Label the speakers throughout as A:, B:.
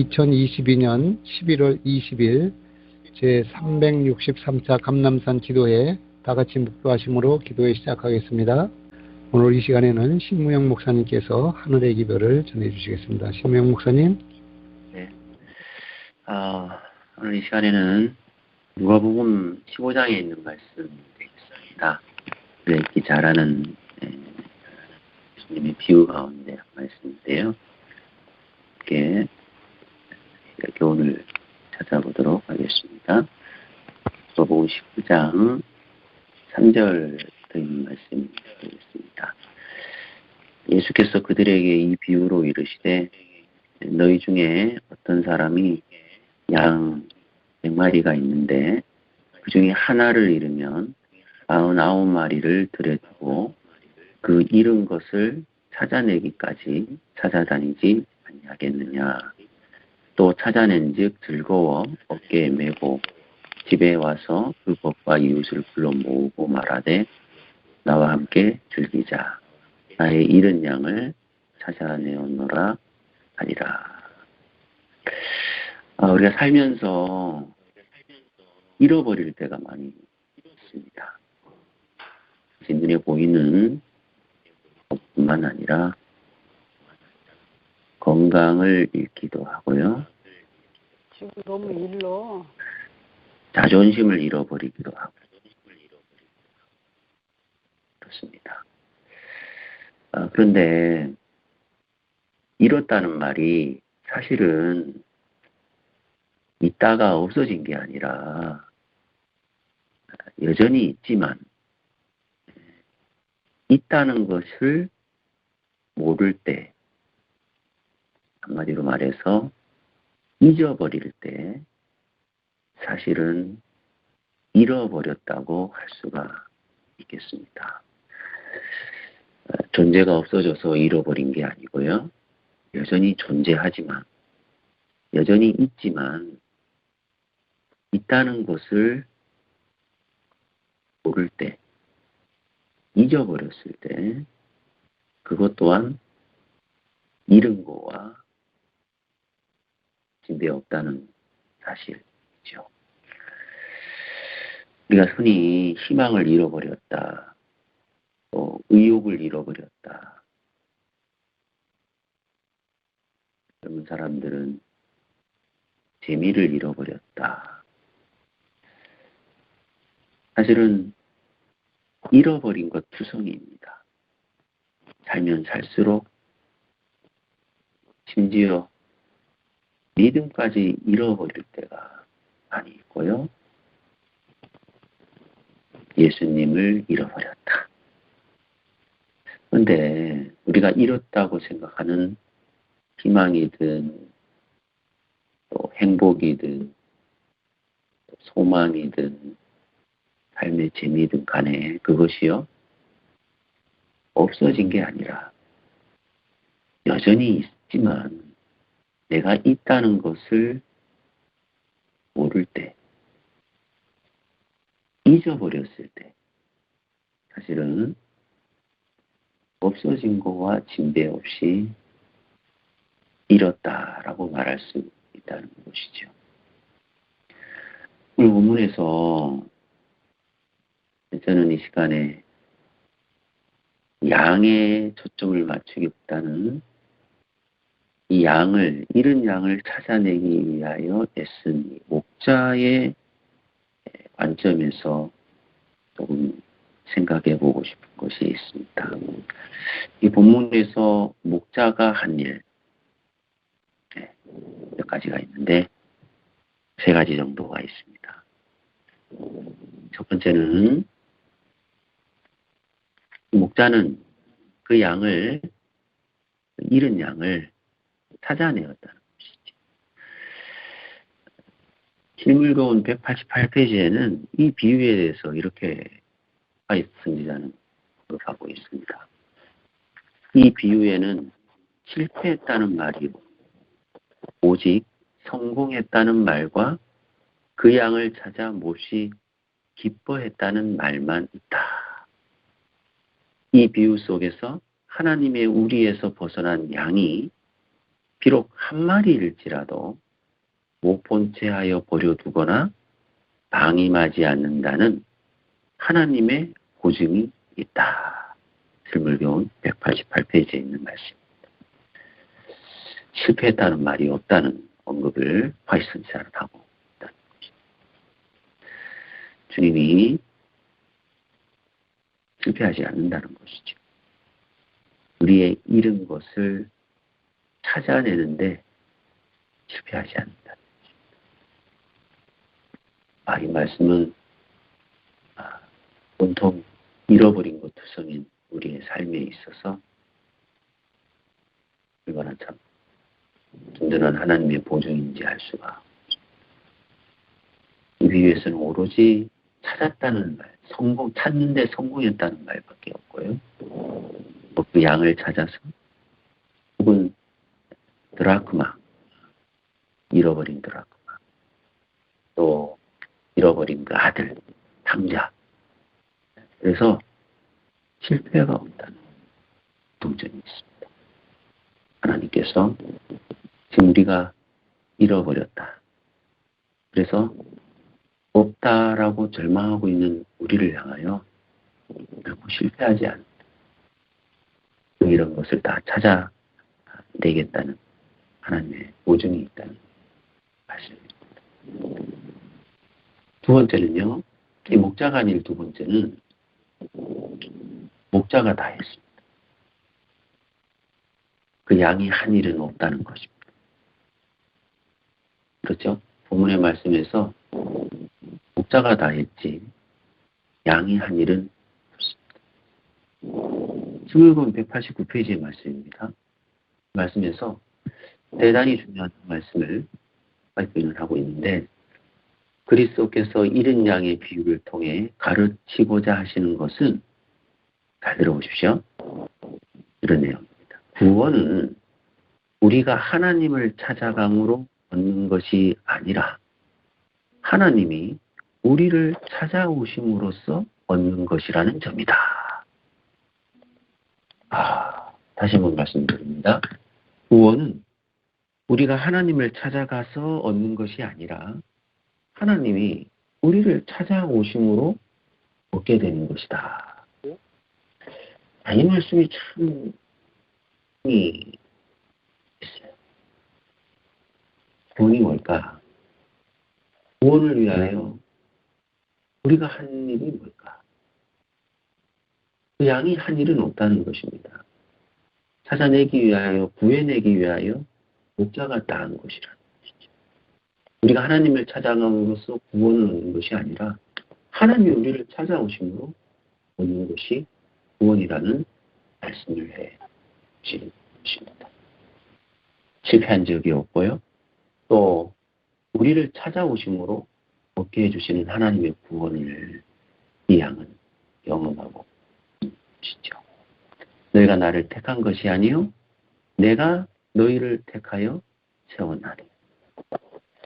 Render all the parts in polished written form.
A: 2022년 11월 20일 제363차 감람산 기도회 다같이 묵도하심으로 기도회 시작하겠습니다. 오늘 이 시간에는 신무영 목사님께서 하늘의 기도를 전해주시겠습니다. 신무영 목사님.
B: 네. 오늘 이 시간에는 누가복음 15장에 있는 말씀 되겠습니다. 읽기 잘하는 예수님의 비유 가운데 한 말씀인데요. 이렇게 오늘 찾아보도록 하겠습니다. 누가복음 19장 3절 있는 말씀이 되겠습니다. 예수께서 그들에게 이 비유로 이르시되 너희 중에 어떤 사람이 양 100마리가 있는데 그 중에 하나를 잃으면 99마리를 들여두고 그 잃은 것을 찾아내기까지 찾아다니지 아니하겠느냐. 또 찾아낸즉 즐거워 어깨에 메고 집에 와서 그 법과 이웃을 불러 모으고 말하되 나와 함께 즐기자. 나의 잃은 양을 찾아내었노라 하리라. 우리가 살면서 잃어버릴 때가 많이 있습니다. 눈에 보이는 것뿐만 아니라 건강을 잃기도 하고요.
C: 지금 너무 일러.
B: 자존심을 잃어버리기도 하고 그렇습니다. 그런데 잃었다는 말이 사실은 있다가 없어진 게 아니라 여전히 있지만 있다는 것을 모를 때, 한마디로 말해서 잊어버릴 때 사실은 잃어버렸다고 할 수가 있겠습니다. 존재가 없어져서 잃어버린 게 아니고요. 여전히 존재하지만, 여전히 있지만 있다는 것을 모를 때, 잊어버렸을 때 그것 또한 잃은 거와 진배 없다는 사실이죠. 우리가 흔히 희망을 잃어버렸다, 또 의욕을 잃어버렸다. 젊은 사람들은 재미를 잃어버렸다. 사실은 잃어버린 것 투성이입니다. 살면 살수록 심지어 믿음까지 잃어버릴 때가 많이 있고요. 예수님을 잃어버렸다. 그런데 우리가 잃었다고 생각하는 희망이든 또 행복이든 소망이든 삶의 재미든 간에 그것이요 없어진 게 아니라 여전히 있지만 내가 있다는 것을 모를 때, 잊어버렸을 때 사실은 없어진 거와 진배 없이 잃었다라고 말할 수 있다는 것이죠. 오늘 본문에서 저는 이 시간에 양에 초점을 맞추기보다는 이 양을, 잃은 양을 찾아내기 위하여 애쓴 이 목자의 관점에서 조금 생각해 보고 싶은 것이 있습니다. 이 본문에서 목자가 한 일, 몇 가지가 있는데, 세 가지 정도가 있습니다. 첫 번째는 목자는 그 양을, 잃은 양을 찾아내었다는 것이죠. 실물교훈 188페이지에는 이 비유에 대해서 이렇게 선지자는 기록하고 있습니다. 이 비유에는 실패했다는 말이 오직 성공했다는 말과 그 양을 찾아 몹시 기뻐했다는 말만 있다. 이 비유 속에서 하나님의 우리에서 벗어난 양이 비록 한 마리일지라도 못 본 채 하여 버려두거나 방임하지 않는다는 하나님의 보증이 있다. 실물교훈 188페이지에 있는 말씀입니다. 실패했다는 말이 없다는 언급을 화이트 선지자는 하고 있다는 것입니다. 주님이 실패하지 않는다는 것이죠. 우리의 잃은 것을 찾아내는데 실패하지 않는다. 이 말씀은 온통 잃어버린 것 투성인 우리의 삶에 있어서 얼마나 참 든든한 하나님의 보증인지 알 수가 없습니다. 이 비유에서는 오로지 찾았다는 말, 찾는데 성공했다는 말밖에 없고요. 그 양을 찾아서 혹은 드라크마, 잃어버린 드라크마, 또 잃어버린 그 아들, 탕자. 그래서 실패가 없다는 동점이 있습니다. 하나님께서 지금 우리가 잃어버렸다. 그래서 없다라고 절망하고 있는 우리를 향하여 결코 실패하지 않는다. 이런 것을 다 찾아내겠다는 하나님의 보증이 있다는 말씀입니다. 두 번째는요, 이 목자가 아닐 두 번째는 목자가 다 했습니다. 그 양이 한 일은 없다는 것입니다. 그렇죠? 본문의 말씀에서 목자가 다 했지 양이 한 일은 없습니다. 신명기본 189페이지의 말씀입니다. 말씀에서 대단히 중요한 말씀을 발표를 하고 있는데 그리스도께서 잃은 양의 비유를 통해 가르치고자 하시는 것은 잘 들어보십시오. 이런 내용입니다. 구원은 우리가 하나님을 찾아감으로 얻는 것이 아니라 하나님이 우리를 찾아오심으로써 얻는 것이라는 점이다. 다시 한번 말씀드립니다. 구원은 우리가 하나님을 찾아가서 얻는 것이 아니라 하나님이 우리를 찾아오심으로 얻게 되는 것이다. 이 말씀이 참 있어요. 구원이 뭘까? 구원을 위하여 우리가 한 일이 뭘까? 그 양이 한 일은 없다는 것입니다. 찾아내기 위하여, 구해내기 위하여 목자가 따한 것이라는 것이죠. 우리가 하나님을 찾아감으로써 구원을 얻는 것이 아니라 하나님이 우리를 찾아오심으로 얻는 것이 구원이라는 말씀을 해 주시는 것입니다. 실패한 적이 없고요. 또 우리를 찾아오심으로 얻게 해주시는 하나님의 구원을 이 양은 경험하고 있죠. 너희가 나를 택한 것이 아니요 내가 너희를 택하여 세웠나니.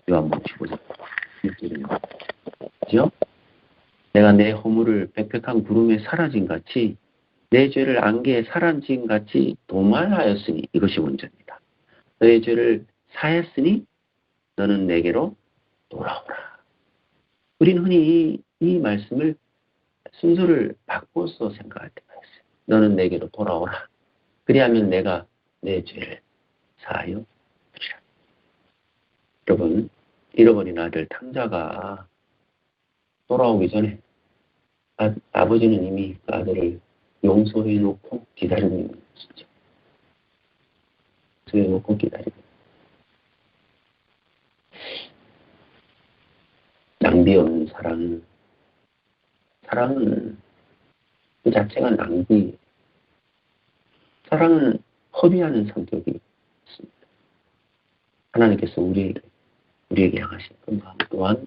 B: 요한복음 15장 1절이요. 그죠? 내가 내 허물을 빽빽한 구름에 사라진 같이 내 죄를 안개에 사라진 같이 도말하였으니 이것이 원전입니다. 너의 죄를 사했으니 너는 내게로 돌아오라. 우리는 흔히 이 말씀을 순서를 바꿔서 생각할 때가 있어요. 너는 내게로 돌아오라. 그리하면 내가 내 죄를 사하여 주리라. 여러분, 잃어버린 아들 탕자가 돌아오기 전에 아버지는 이미 그 아들을 용서해 놓고 기다리고 있는 것이죠. 용서해 놓고 기다리고 낭비 없는 사랑은 그 자체가 낭비, 사랑은 허비하는 성격이 있습니다. 하나님께서 우리에게 향하신 그 마음 또한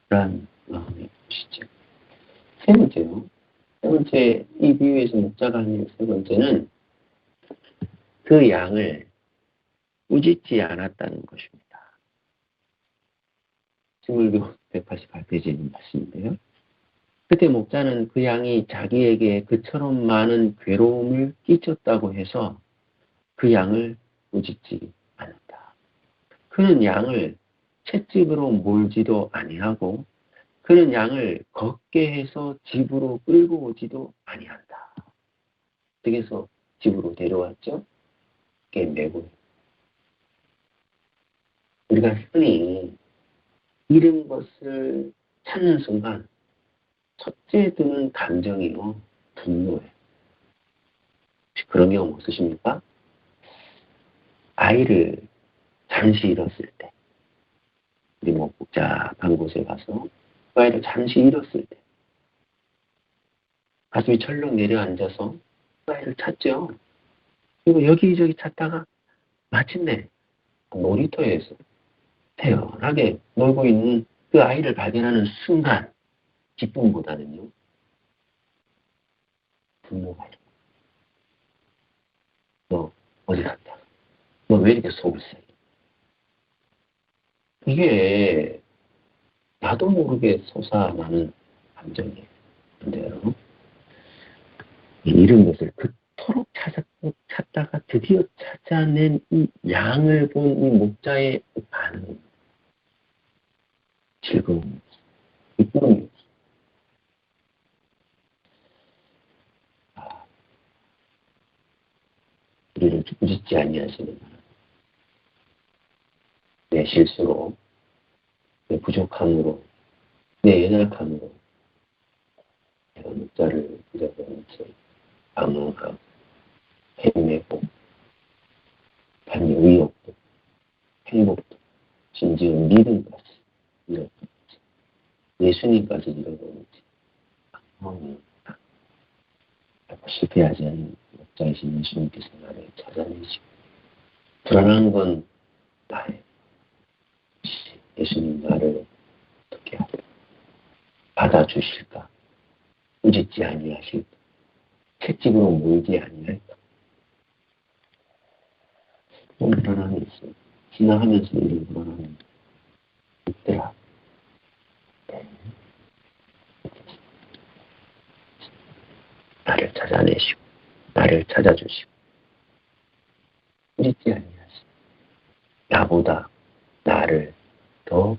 B: 그러한 마음이 보시죠. 세 번째, 이 비유에서 목자가 하는 세 번째는 그 양을 꾸짖지 않았다는 것입니다. 신물교 188페이지에 있는 말씀인데요. 그때 목자는 그 양이 자기에게 그처럼 많은 괴로움을 끼쳤다고 해서 그 양을 꾸짖지 않는다. 그는 양을 채찍으로 몰지도 아니하고 그는 양을 걷게 해서 집으로 끌고 오지도 아니한다. 어떻게 해서 집으로 데려왔죠? 깨 메고. 우리가 흔히 잃은 것을 찾는 순간 첫째 드는 감정이요, 분노예요. 혹시 그런 경험 없으십니까? 아이를 잠시 잃었을 때, 우리 뭐 복잡한 곳에 가서 그 아이를 잠시 잃었을 때 가슴이 철렁 내려앉아서 그 아이를 찾죠. 그리고 여기저기 찾다가 마침내 놀이터에서 태연하게 놀고 있는 그 아이를 발견하는 순간 기쁨보다는요, 분노가 일어나. 너 어디 갔다? 너 왜 이렇게 속을 새? 이게 나도 모르게 솟아나는 감정이에요. 근데요, 잃은 것을 그토록 찾다가 드디어 찾아낸 이 양을 본 이 목자의 반응, 즐거움, 기쁨이. 우리를 꾸짖지 아니하시는 내 실수로, 내 부족함으로, 내 연약함으로 내가 목자를 잊어버린 채 방황하고 헤매고 받는 의욕도 행복도 심지어 믿음까지 잃어버렸지. 예수님까지 잃어버렸지. 실패하지 않는 목자이신 예수님께서 나를 찾아내시고 불안한 건 나의 예수님 나를 어떻게 받아주실까? 꾸짖지 아니하실까? 채찍으로 몰지 아니할까? 그런 불안함이 있어요. 지나가면서 이런 불안함이 있더라. 나를 찾아내시고 나를 찾아주시고 꾸짖지 아니하시고 나보다 나를 더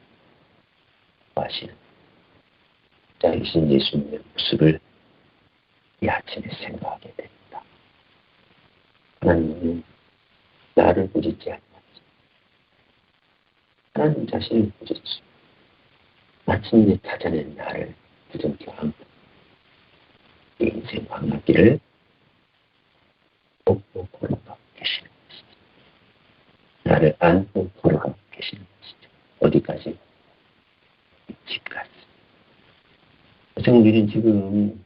B: 아시는 자이신 예수님의 모습을 이 아침에 생각하게 됩니다. 하나님은 나를 꾸짖지 않았지. 하나님 자신을 꾸짖지. 마침내 찾아낸 나를 부정케 하고 이 인생 광야길을 걷고 걸어가고 계시는 것이죠. 나를 안고 걸어가고 계시는 것이죠. 어디까지? 집까지. 그래서 우리는 지금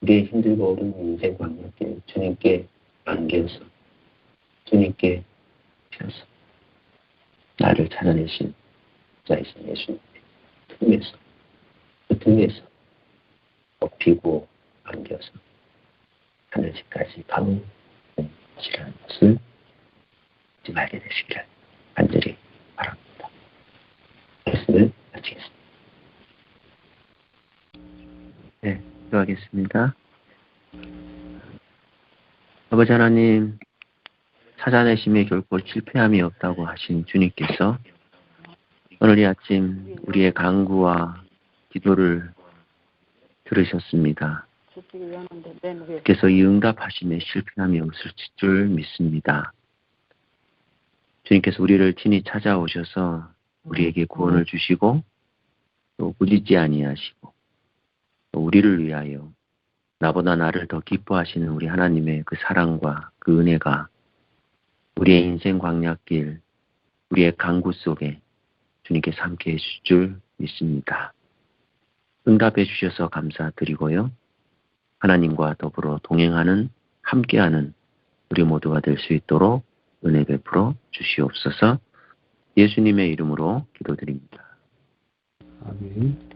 B: 우리의 힘들고 어려운 인생 광야길 주님께 안겨서 주님께 펴서 나를 찾아내신 자이신 예수님의 품에서 그 등에서 업히고 안겨서 하늘집까지 가는 것이라는 것을 잊지 말게 되시기를 간절히 바랍니다. 말씀을 마치겠습니다. 네, 기도하겠습니다. 아버지 하나님, 찾아내심에 결코 실패함이 없다고 하신 주님께서 오늘 이 아침 우리의 간구와 기도를 들으셨습니다. 그래서 이 응답하심에 실패함이 없을 줄 믿습니다. 주님께서 우리를 친히 찾아오셔서 우리에게 구원을 주시고 또 꾸짖지 아니하시고 또 우리를 위하여 나보다 나를 더 기뻐하시는 우리 하나님의 그 사랑과 그 은혜가 우리의 인생 광야길, 우리의 간구 속에 주님께서 함께해 주실 줄 믿습니다. 응답해 주셔서 감사드리고요. 하나님과 더불어 동행하는, 함께하는 우리 모두가 될 수 있도록 은혜 베풀어 주시옵소서. 예수님의 이름으로 기도드립니다.
A: 아멘.